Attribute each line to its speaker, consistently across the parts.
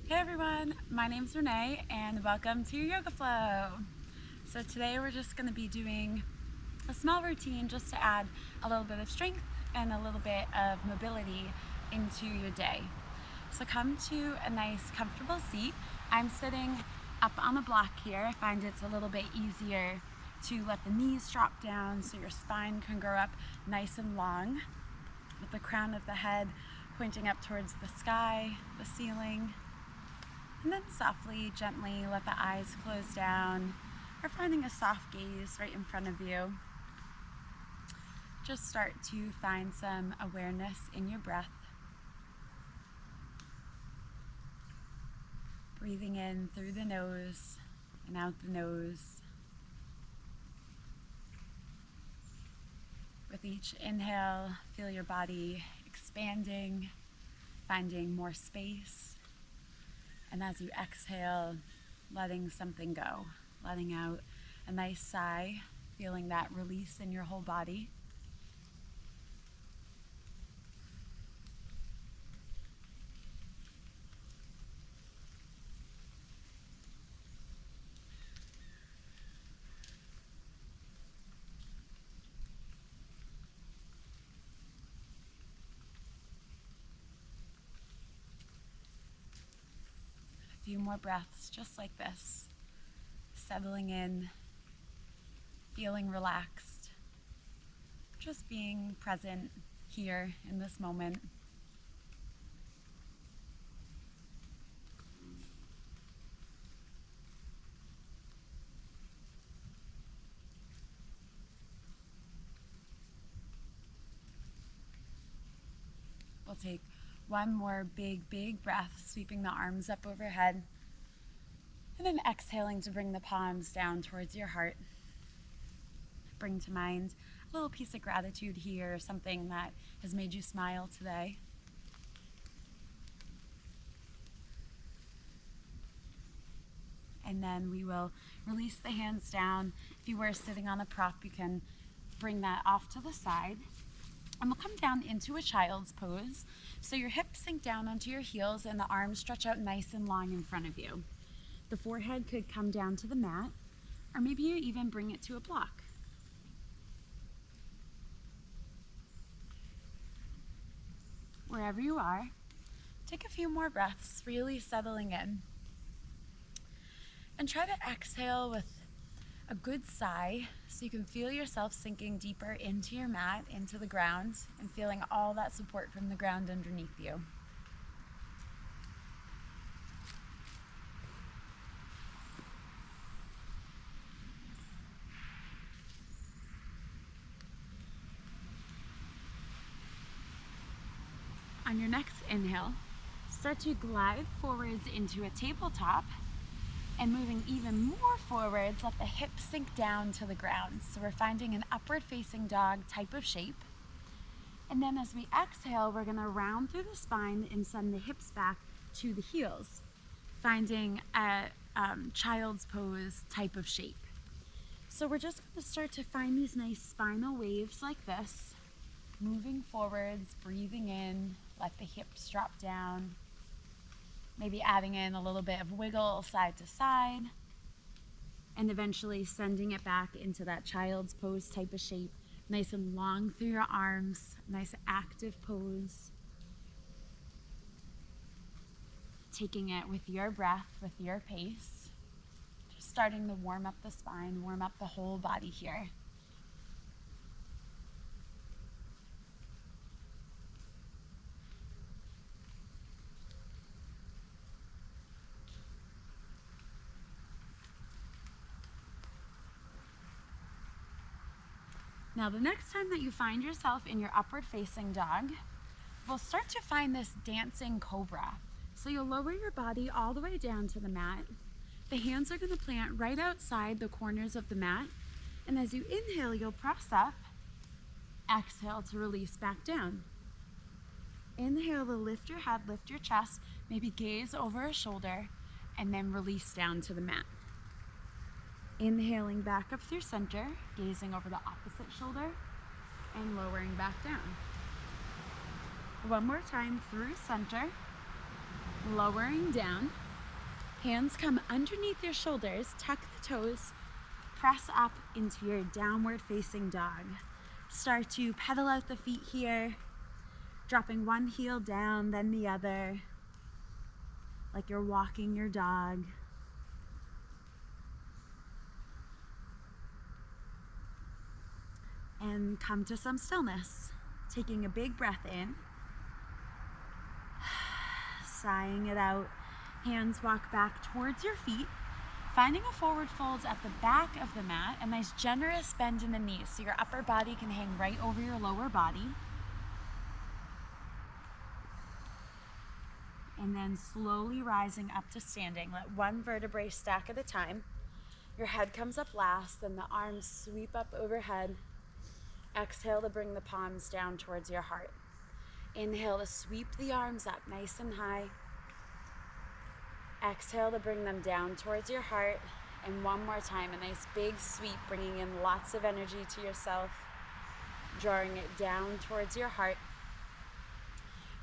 Speaker 1: Hey everyone, my name's Renee and welcome to Yoga Flow. So today we're just going to be doing a small routine just to add a little bit of strength and a little bit of mobility into your day. So come to a nice comfortable seat. I'm sitting up on the block here. I find it's a little bit easier to let the knees drop down so your spine can grow up nice and long, with the crown of the head pointing up towards the sky, the ceiling. And then softly, gently let the eyes close down, or finding a soft gaze right in front of you. Just start to find some awareness in your breath. Breathing in through the nose and out the nose. With each inhale, feel your body expanding, finding more space. And as you exhale, letting something go, letting out a nice sigh, feeling that release in your whole body. A few more breaths just like this, settling in, feeling relaxed, just being present here in this moment. We'll take one more big breath, sweeping the arms up overhead, and then exhaling to bring the palms down towards your heart. Bring to mind a little piece of gratitude here, something that has made you smile today. And then we will release the hands down. If you were sitting on a prop, you can bring that off to the side. And we'll come down into a child's pose. So your hips sink down onto your heels and the arms stretch out nice and long in front of you. The forehead could come down to the mat, or maybe you even bring it to a block. Wherever you are, take a few more breaths, really settling in. And try to exhale with a good sigh so you can feel yourself sinking deeper into your mat, into the ground, and feeling all that support from the ground underneath you. On your next inhale, start to glide forwards into a tabletop. And moving even more forwards, let the hips sink down to the ground. So we're finding an upward facing dog type of shape. And then as we exhale, we're gonna round through the spine and send the hips back to the heels, finding a child's pose type of shape. So we're just gonna start to find these nice spinal waves like this, moving forwards, breathing in, let the hips drop down. Maybe adding in a little bit of wiggle side to side, and eventually sending it back into that child's pose type of shape. Nice and long through your arms, nice active pose. Taking it with your breath, with your pace. Just starting to warm up the spine, warm up the whole body here. Now the next time that you find yourself in your upward facing dog, we'll start to find this dancing cobra. So you'll lower your body all the way down to the mat. The hands are going to plant right outside the corners of the mat. And as you inhale, you'll press up. Exhale to release back down. Inhale to lift your head, lift your chest, maybe gaze over a shoulder, and then release down to the mat. Inhaling back up through center, gazing over the opposite shoulder, and lowering back down. One more time through center, Lowering down. Hands come underneath your shoulders, tuck the toes, press up into your downward facing dog. Start to pedal out the feet here, dropping one heel down, then the other, like you're walking your dog. And come to some stillness. Taking a big breath in, sighing it out. Hands walk back towards your feet, finding a forward fold at the back of the mat, a nice generous bend in the knees so your upper body can hang right over your lower body. And then slowly rising up to standing. Let one vertebrae stack at a time. Your head comes up last, then the arms sweep up overhead. Exhale to bring the palms down towards your heart. Inhale to sweep the arms up nice and high. Exhale to bring them down towards your heart. And one more time, a nice big sweep, bringing in lots of energy to yourself, drawing it down towards your heart.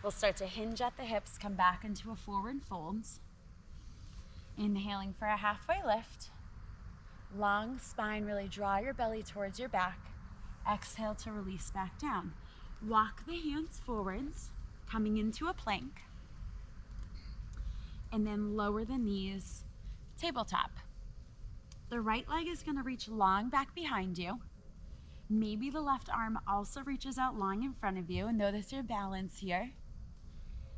Speaker 1: We'll start to hinge at the hips, come back into a forward fold. Inhaling for a halfway lift. Long spine, really draw your belly towards your back. Exhale to release back down. Walk the hands forwards, coming into a plank. And then lower the knees, tabletop. The right leg is going to reach long back behind you. Maybe the left arm also reaches out long in front of you. And notice your balance here.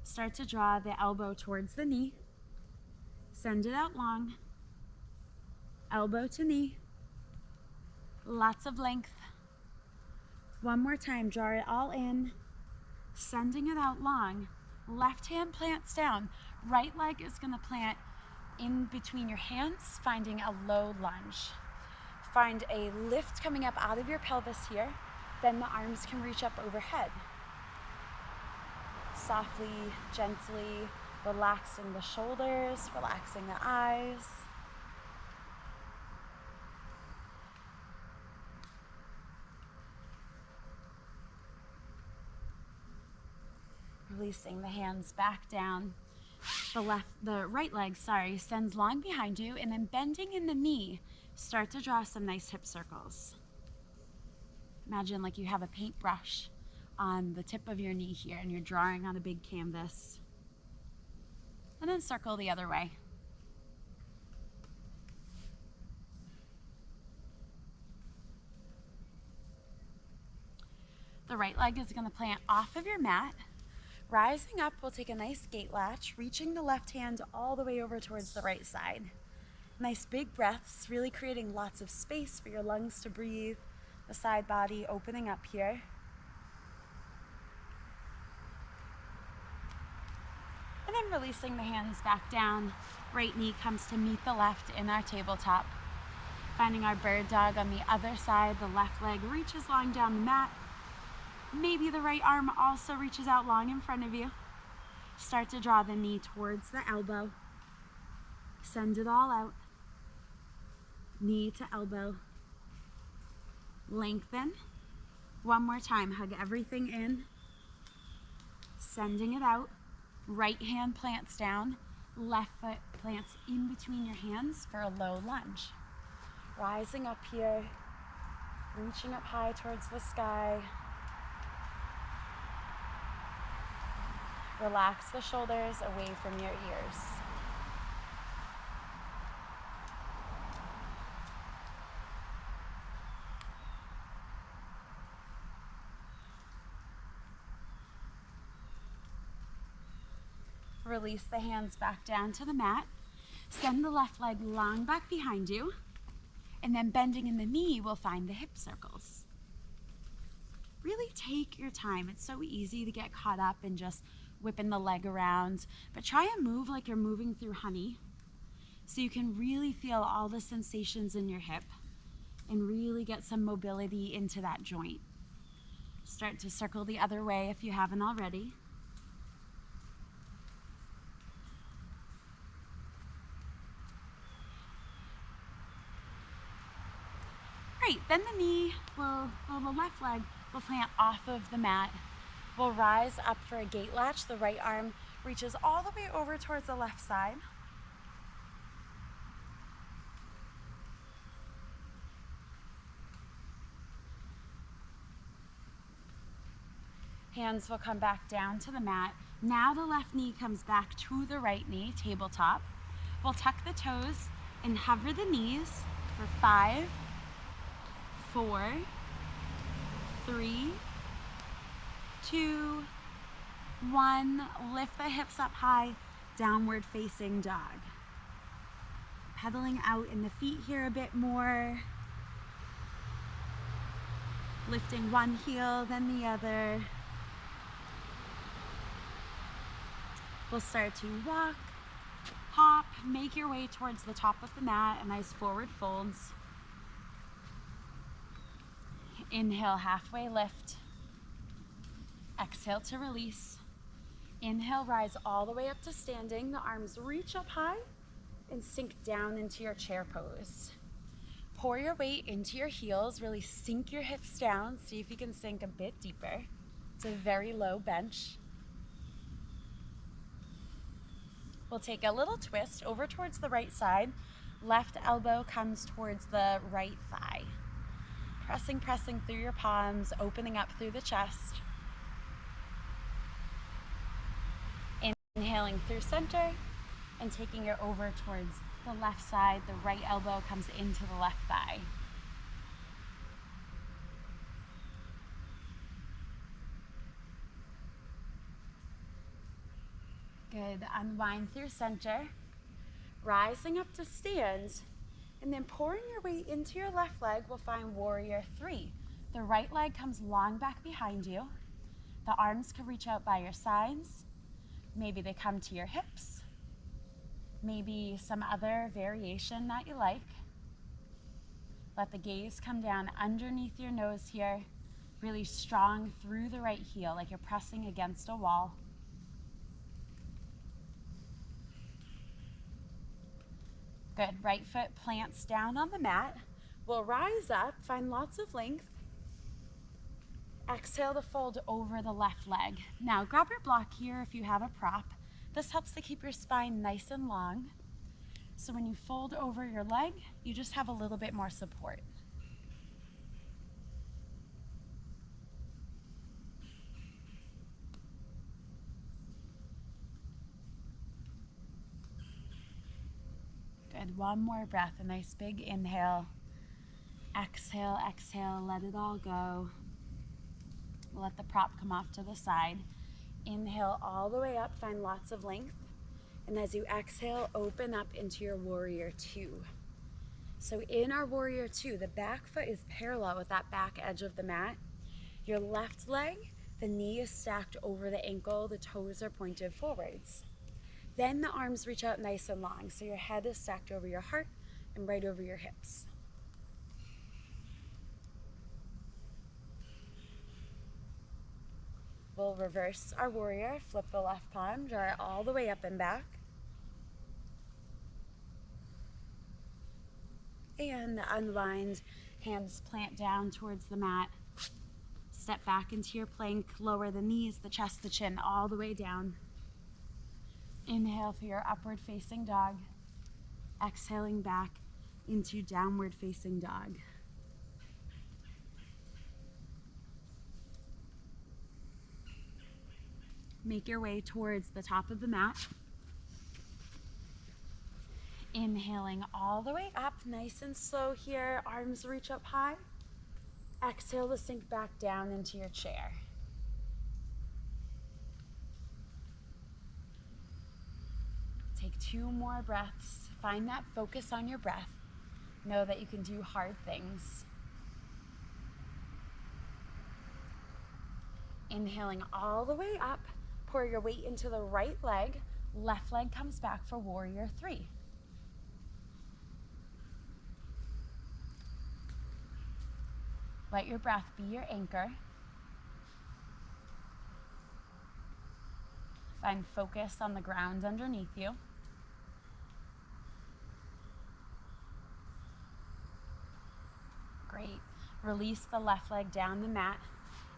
Speaker 1: Start to draw the elbow towards the knee. Send it out long. Elbow to knee. Lots of length. One more time, draw it all in. Sending it out long. Left hand plants down. Right leg is going to plant in between your hands, finding a low lunge. Find a lift coming up out of your pelvis here. Then the arms can reach up overhead. Softly, gently, relaxing the shoulders, relaxing the eyes. Releasing the hands back down. The right leg, sends long behind you, and then bending in the knee, start to draw some nice hip circles. Imagine like you have a paintbrush on the tip of your knee here, and you're drawing on a big canvas. And then circle the other way. The right leg is going to plant off of your mat. Rising up, we'll take a nice gate latch, reaching the left hand all the way over towards the right side. Nice big breaths, really creating lots of space for your lungs to breathe, the side body opening up here. And then releasing the hands back down. Right knee comes to meet the left in our tabletop. Finding our bird dog on the other side, the left leg reaches long down the mat. Maybe the right arm also reaches out long in front of you. Start to draw the knee towards the elbow. Send it all out. Knee to elbow. Lengthen. One more time, hug everything in. Sending it out. Right hand plants down. Left foot plants in between your hands for a low lunge. Rising up here. Reaching up high towards the sky. Relax the shoulders away from your ears. Release the hands back down to the mat. Send the left leg long back behind you. And then bending in the knee, we'll find the hip circles. Really take your time. It's so easy to get caught up in just whipping the leg around, but try and move like you're moving through honey so you can really feel all the sensations in your hip and really get some mobility into that joint. Start to circle the other way if you haven't already. Great, then the left leg will plant off of the mat. We'll rise up for a gate latch. The right arm reaches all the way over towards the left side. Hands will come back down to the mat. Now the left knee comes back to the right knee, tabletop. We'll tuck the toes and hover the knees for 5, 4, 3, 2, 1. Lift the hips up high, downward facing dog. Pedaling out in the feet here a bit more. Lifting one heel, then the other. We'll start to walk, hop, make your way towards the top of the mat, a nice forward folds. Inhale, halfway lift. Exhale to release. Inhale, rise all the way up to standing. The arms reach up high and sink down into your chair pose. Pour your weight into your heels, really sink your hips down. See if you can sink a bit deeper. It's a very low bench. We'll take a little twist over towards the right side. Left elbow comes towards the right thigh. Pressing through your palms, opening up through the chest. Inhaling through center and taking it over towards the left side. The right elbow comes into the left thigh. Good. Unwind through center, rising up to stand, and then pouring your weight into your left leg, we'll find warrior 3. The right leg comes long back behind you. The arms can reach out by your sides. Maybe they come to your hips. Maybe some other variation that you like. Let the gaze come down underneath your nose here, really strong through the right heel, like you're pressing against a wall. Good. Right foot plants down on the mat. We'll rise up, find lots of length. Exhale to fold over the left leg. Now grab your block here if you have a prop. This helps to keep your spine nice and long. So when you fold over your leg, you just have a little bit more support. Good. One more breath. A nice big inhale. Exhale, exhale. Let it all go. Let the prop come off to the side. Inhale all the way up. Find lots of length. And as you exhale, open up into your warrior 2. So in our warrior 2, the back foot is parallel with that back edge of the mat. Your left leg, the knee is stacked over the ankle. The toes are pointed forwards. Then the arms reach out nice and long, so your head is stacked over your heart and right over your hips. We'll reverse our warrior, flip the left palm, draw it all the way up and back. And unwind, hands plant down towards the mat. Step back into your plank, lower the knees, the chest, the chin, all the way down. Inhale for your upward facing dog. Exhaling back into downward facing dog. Make your way towards the top of the mat. Inhaling all the way up, nice and slow here. Arms reach up high. Exhale to sink back down into your chair. Take 2 more breaths. Find that focus on your breath. Know that you can do hard things. Inhaling all the way up. Pour your weight into the right leg. Left leg comes back for warrior 3. Let your breath be your anchor. Find focus on the ground underneath you. Great. Release the left leg down the mat.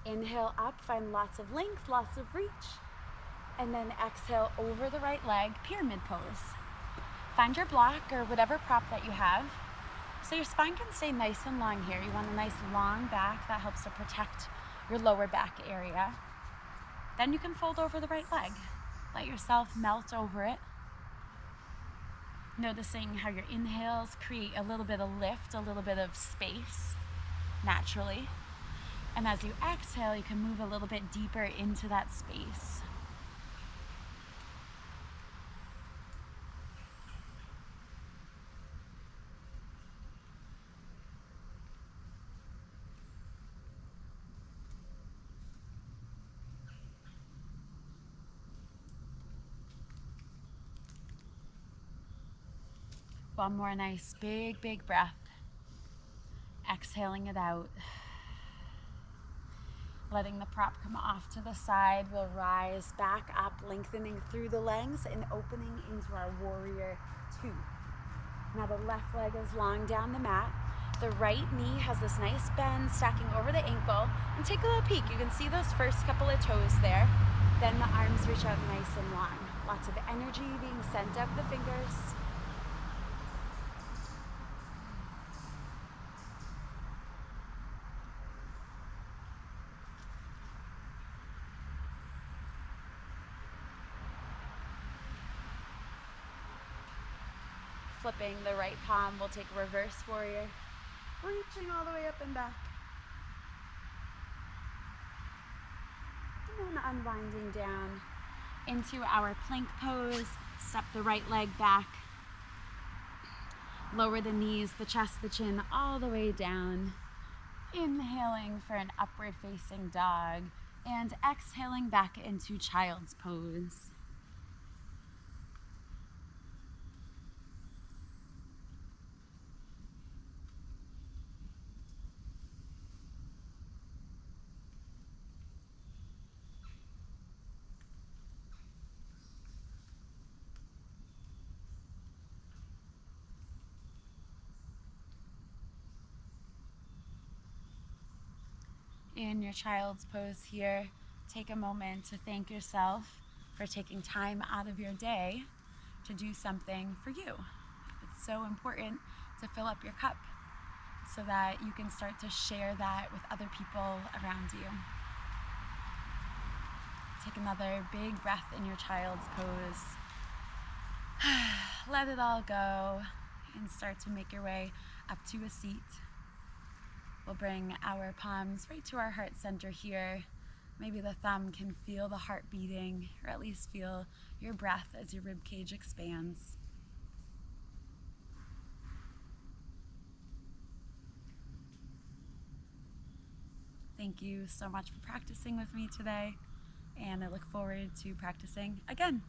Speaker 1: Inhale up, find lots of length, lots of reach. And then exhale over the right leg, pyramid pose. Find your block or whatever prop that you have. So your spine can stay nice and long here. You want a nice long back that helps to protect your lower back area. Then you can fold over the right leg. Let yourself melt over it. Noticing how your inhales create a little bit of lift, a little bit of space naturally. And as you exhale, you can move a little bit deeper into that space. One more nice big breath. Exhaling it out. Letting the prop come off to the side. We'll rise back up, lengthening through the legs and opening into our warrior two. Now the left leg is long down the mat. The right knee has this nice bend stacking over the ankle. And take a little peek. You can see those first couple of toes there. Then the arms reach out nice and long. Lots of energy being sent out the fingers. Flipping the right palm, we'll take a reverse warrior, reaching all the way up and back. And then unwinding down into our plank pose. Step the right leg back. Lower the knees, the chest, the chin, all the way down. Inhaling for an upward facing dog and exhaling back into child's pose. In your child's pose here, take a moment to thank yourself for taking time out of your day to do something for you. It's so important to fill up your cup so that you can start to share that with other people around you. Take another big breath in your child's pose. Let it all go and start to make your way up to a seat. We'll bring our palms right to our heart center here. Maybe the thumb can feel the heart beating, or at least feel your breath as your rib cage expands. Thank you so much for practicing with me today, and I look forward to practicing again.